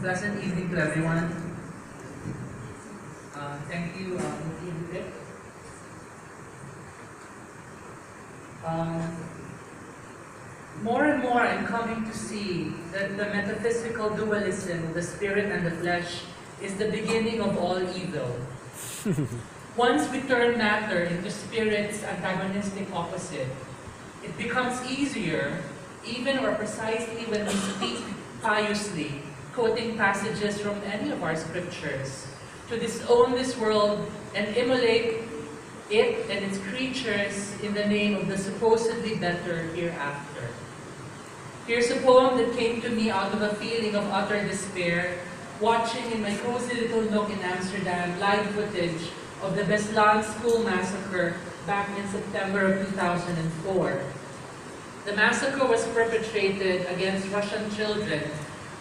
Pleasant evening to everyone. Thank you, Muki. More and more I'm coming to see that the metaphysical dualism of the spirit and the flesh is the beginning of all evil. Once we turn matter into spirit's antagonistic opposite, it becomes easier, even or precisely when we speak piously, quoting passages from any of our scriptures, to disown this world and immolate it and its creatures in the name of the supposedly better hereafter. Here's a poem that came to me out of a feeling of utter despair, watching in my cozy little nook in Amsterdam live footage of the Beslan school massacre back in September of 2004. The massacre was perpetrated against Russian children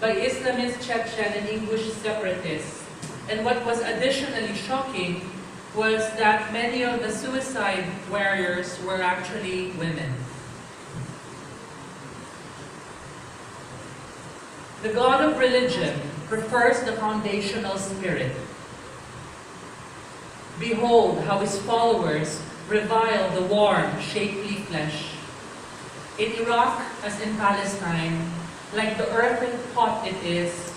by Islamist Chechen and English separatists. And what was additionally shocking was that many of the suicide warriors were actually women. The God of religion prefers the foundational spirit. Behold how his followers revile the warm, shapely flesh. In Iraq, as in Palestine, like the earthen pot it is,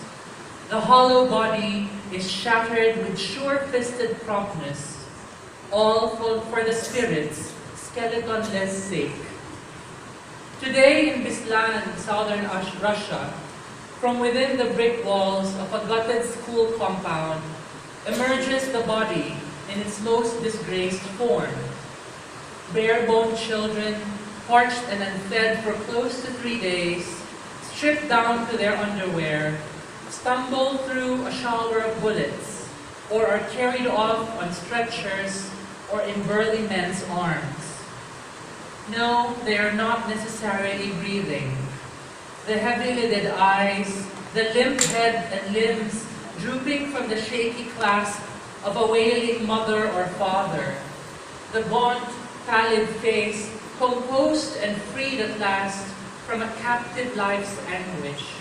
the hollow body is shattered with sure-fisted promptness, all for the spirit's skeletonless sake. Today in Beslan, southern Russia, from within the brick walls of a gutted school compound, emerges the body in its most disgraced form. Bare-boned children, parched and unfed for close to 3 days, stripped down to their underwear, stumble through a shower of bullets, or are carried off on stretchers or in burly men's arms. No, they are not necessarily breathing. The heavy-lidded eyes, the limp head and limbs drooping from the shaky clasp of a wailing mother or father, the gaunt, pallid face composed and freed at last from a captive life's anguish.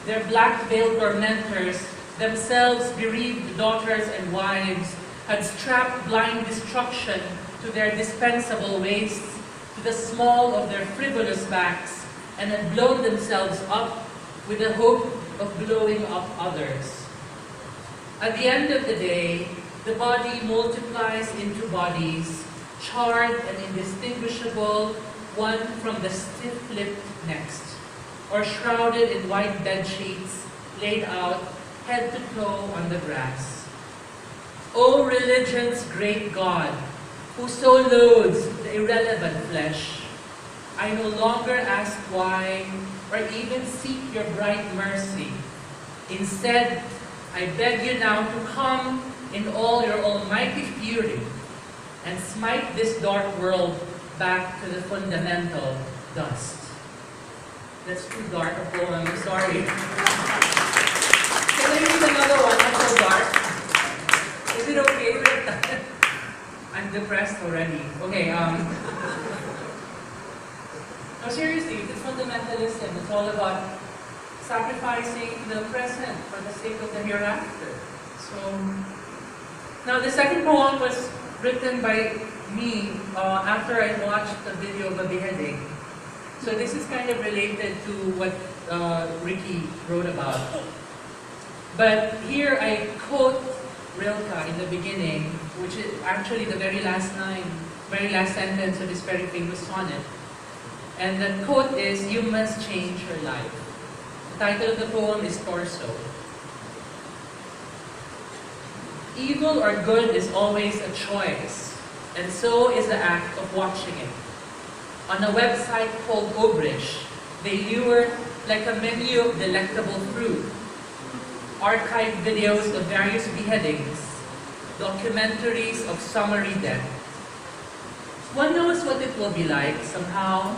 Their black-veiled tormentors, themselves bereaved daughters and wives, had strapped blind destruction to their dispensable waists, to the small of their frivolous backs, and had blown themselves up with the hope of blowing up others. At the end of the day, the body multiplies into bodies, charred and indistinguishable, one from the stiff-lipped next, or shrouded in white bed sheets, laid out head to toe on the grass. O religion's great God, who so loathes the irrelevant flesh, I no longer ask why, or even seek your bright mercy. Instead, I beg you now to come in all your almighty fury and smite this dark world back to the fundamental dust. That's too dark a poem, I'm sorry. Can I read another one, not so dark? Is it okay with that? I'm depressed already. Okay, no, seriously, it's fundamentalism. It's all about sacrificing the present for the sake of the hereafter. So, now the second poem was written by me after I watched the video of a beheading. So this is kind of related to what Ricky wrote about. But here I quote Rilke in the beginning, which is actually the very last line, very last sentence of his very famous sonnet. And the quote is, "You must change your life." The title of the poem is Torso. Evil or good is always a choice, and so is the act of watching it. On a website called Obrish, they lure like a menu of delectable fruit, archived videos of various beheadings, documentaries of summary death. One knows what it will be like. Somehow,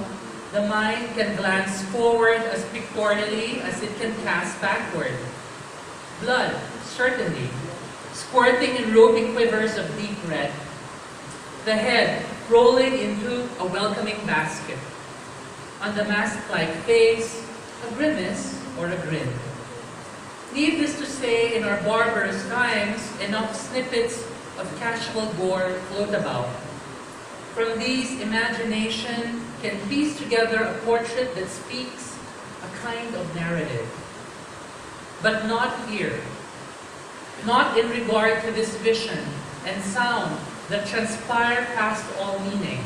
the mind can glance forward as pictorially as it can cast backward. Blood, certainly, squirting in roving quivers of deep red. The head rolling into a welcoming basket. On the mask-like face, a grimace or a grin. say in our barbarous times, enough snippets of casual gore float about. From these, imagination can piece together a portrait that speaks a kind of narrative. But not here. Not in regard to this vision and sound that transpire past all meaning.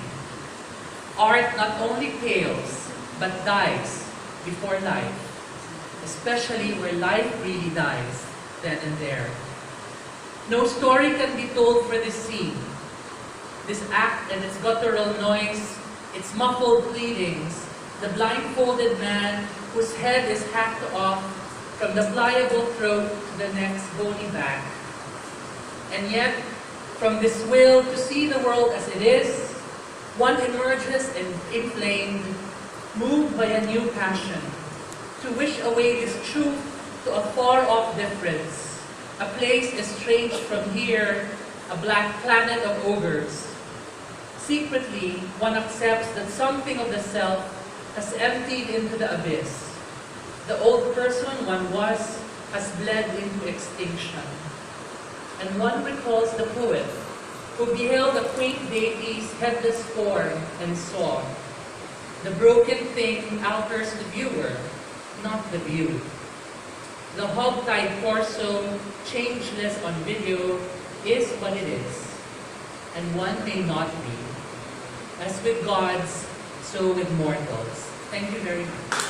Art not only pales, but dies before life, especially where life really dies then and there. No story can be told for this scene. This act and its guttural noise, its muffled pleadings, the blindfolded man whose head is hacked off from the pliable throat to the neck's bony back. And yet, from this will to see the world as it is, one emerges inflamed, moved by a new passion, to wish away this truth to a far-off difference, a place estranged from here, a black planet of ogres. Secretly, one accepts that something of the self has emptied into the abyss. The old person one was has bled into extinction. And one recalls the poet, who beheld the quaint deity's headless form and saw, the broken thing alters the viewer, not the view. The hog-tied torso, changeless on video, is what it is, and one may not be. As with gods, so with mortals. Thank you very much.